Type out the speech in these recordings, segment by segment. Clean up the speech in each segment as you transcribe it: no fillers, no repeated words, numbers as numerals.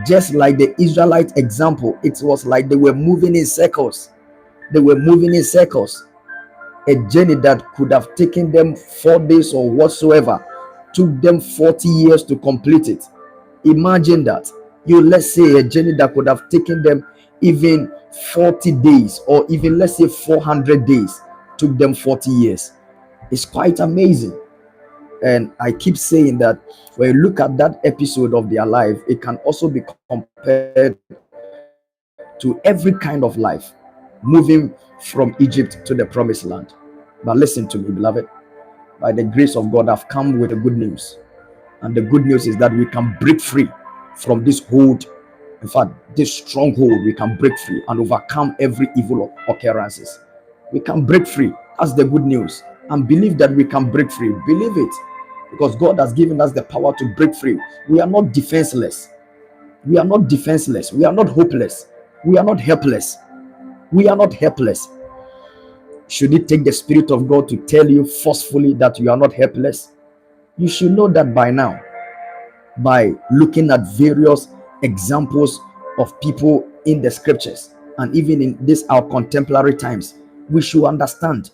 Just like the Israelite example, it was like they were moving in circles. They were moving in circles. A journey that could have taken them 4 days or whatsoever took them 40 years to complete it. Imagine that. Let's say a journey that could have taken them even 40 days or even let's say 400 days took them 40 years. It's quite amazing. And I keep saying that when you look at that episode of their life, it can also be compared to every kind of life, moving from Egypt to the promised land. But listen to me, beloved. By the grace of God, I've come with the good news. And the good news is that we can break free from this hold. In fact, this stronghold, we can break free and overcome every evil occurrences. We can break free. That's the good news. And believe that we can break free. Believe it. Because God has given us the power to break free. We are not defenseless. We are not defenseless. We are not hopeless. We are not helpless. We are not helpless. Should it take the Spirit of God to tell you forcefully that you are not helpless? You should know that by now, by looking at various examples of people in the scriptures and even in this our contemporary times. We should understand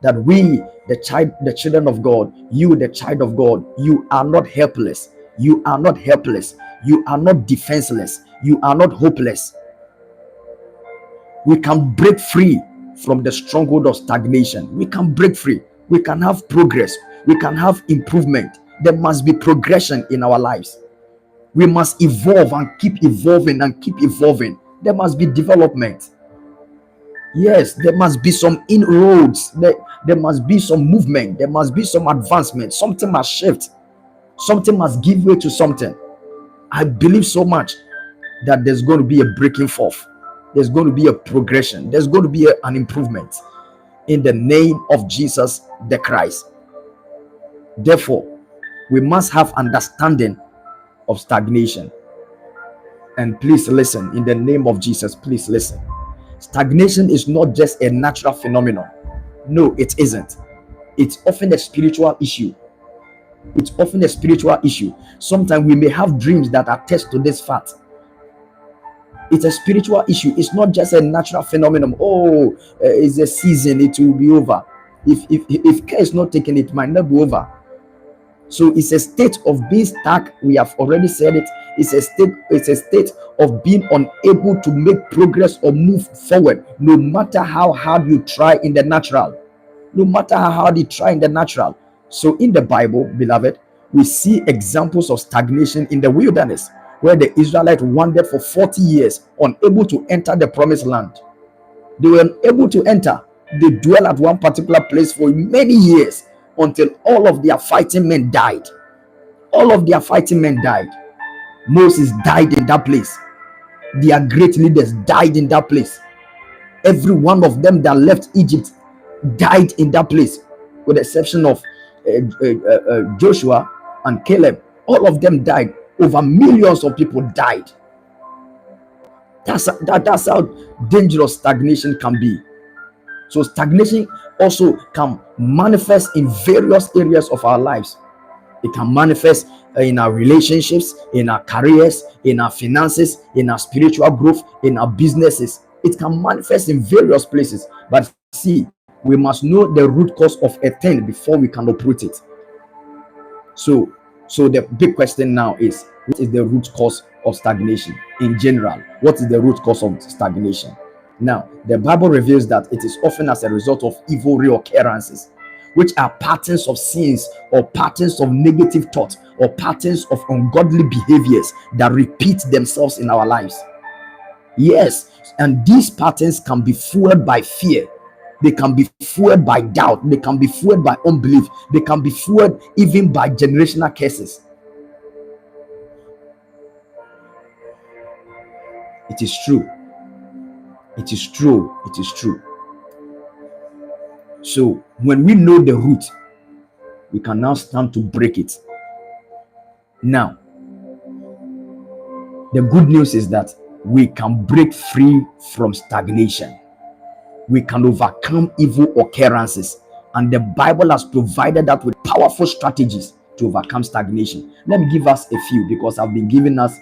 that we, the children of God, you, the child of God, you are not helpless. You are not helpless. You are not defenseless. You are not hopeless. We can break free from the stronghold of stagnation. We can break free. We can have progress. We can have improvement. There must be progression in our lives. We must evolve and keep evolving and keep evolving. There must be development. Yes, there must be some inroads. There must be some movement. There must be some advancement. Something must shift. Something must give way to something. I believe so much that there's going to be a breaking forth. There's going to be a progression. There's going to be an improvement in the name of Jesus the Christ. Therefore, we must have understanding of stagnation. And please listen, in the name of Jesus, please listen. Stagnation is not just a natural phenomenon. No, it isn't. It's often a spiritual issue. It's often a spiritual issue. Sometimes we may have dreams that attest to this fact. It's a spiritual issue. It's not just a natural phenomenon. Oh, it's a season, it will be over. If care is not taken, it might not be over. So it's a state of being stuck. We have already said it. It's a state of being unable to make progress or move forward, no matter how hard you try in the natural. No matter how hard you try in the natural. So in the Bible, beloved, we see examples of stagnation in the wilderness, where the Israelites wandered for 40 years, unable to enter the promised land. They were unable to enter. They dwell at one particular place for many years until all of their fighting men died. All of their fighting men died. Moses died in that place. Their great leaders died in that place. Every one of them that left Egypt died in that place, with the exception of Joshua and Caleb. All of them died. Over millions of people died. That's how dangerous stagnation can be. So stagnation also can manifest in various areas of our lives. It can manifest in our relationships, in our careers, in our finances, in our spiritual growth, in our businesses. It can manifest in various places. But see, we must know the root cause of a thing before we can uproot it. So the big question now is, what is the root cause of stagnation in general? What is the root cause of stagnation? Now, the Bible reveals that it is often as a result of evil reoccurrences, which are patterns of sins or patterns of negative thoughts or patterns of ungodly behaviors that repeat themselves in our lives. Yes, and these patterns can be fueled by fear. They can be fueled by doubt. They can be fueled by unbelief. They can be fueled even by generational curses. It is true. It is true. It is true. So when we know the root, we can now stand to break it. Now, the good news is that we can break free from stagnation. We can overcome evil occurrences, and the Bible has provided that with powerful strategies to overcome stagnation. Let me give us a few, because I've been giving us